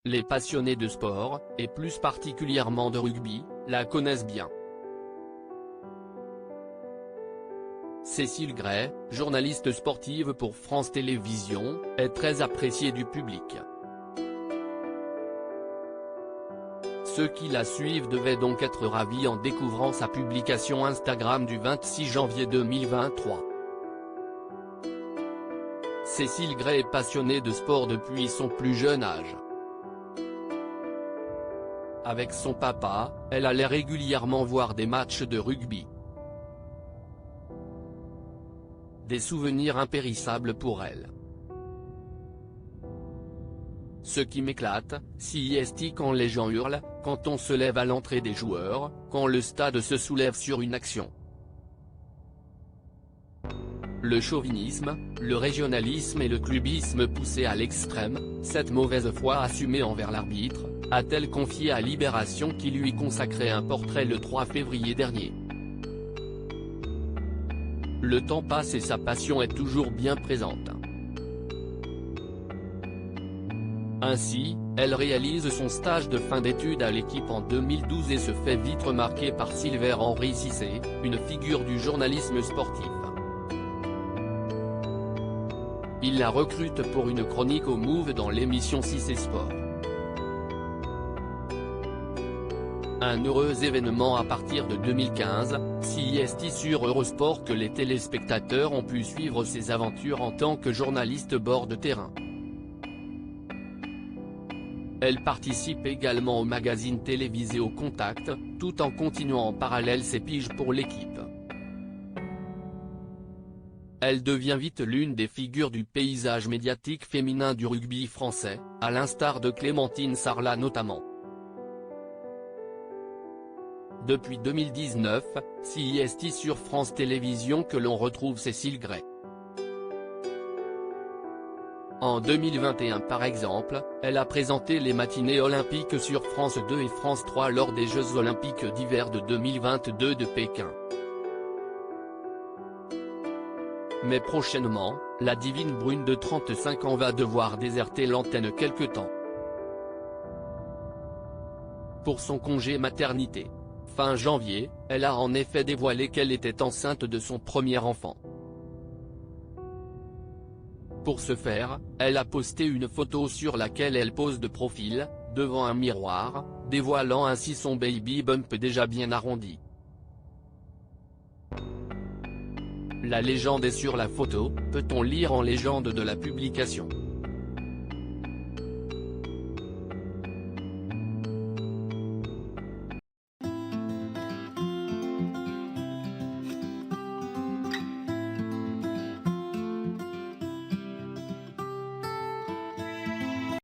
Les passionnés de sport, et plus particulièrement de rugby, la connaissent bien. Cécile Gray, journaliste sportive pour France Télévisions, est très appréciée du public. Ceux qui la suivent devaient donc être ravis en découvrant sa publication Instagram du 26 janvier 2023. Cécile Gray est passionnée de sport depuis son plus jeune âge. Avec son papa, elle allait régulièrement voir des matchs de rugby. Des souvenirs impérissables pour elle. Ce qui m'éclate, c'est quand les gens hurlent, quand on se lève à l'entrée des joueurs, quand le stade se soulève sur une action. Le chauvinisme, le régionalisme et le clubisme poussés à l'extrême, cette mauvaise foi assumée envers l'arbitre, a-t-elle confié à Libération qui lui consacrait un portrait le 3 février dernier. Le temps passe et sa passion est toujours bien présente. Ainsi, elle réalise son stage de fin d'études à l'équipe en 2012 et se fait vite remarquer par Silver Henry Cissé, une figure du journalisme sportif. Il la recrute pour une chronique au Move dans l'émission Cissé Sport. Un heureux événement à partir de 2015, c'est sur Eurosport que les téléspectateurs ont pu suivre ses aventures en tant que journaliste bord de terrain. Elle participe également au magazine télévisé Au Contact, tout en continuant en parallèle ses piges pour l'équipe. Elle devient vite l'une des figures du paysage médiatique féminin du rugby français, à l'instar de Clémentine Sarlat notamment. Depuis 2019, c'est sur France Télévisions que l'on retrouve Cécile Gray. En 2021 par exemple, elle a présenté les matinées olympiques sur France 2 et France 3 lors des Jeux olympiques d'hiver de 2022 de Pékin. Mais prochainement, la divine brune de 35 ans va devoir déserter l'antenne quelque temps. Pour son congé maternité. Fin janvier, elle a en effet dévoilé qu'elle était enceinte de son premier enfant. Pour ce faire, elle a posté une photo sur laquelle elle pose de profil, devant un miroir, dévoilant ainsi son baby bump déjà bien arrondi. La légende est sur la photo, peut-on lire en légende de la publication.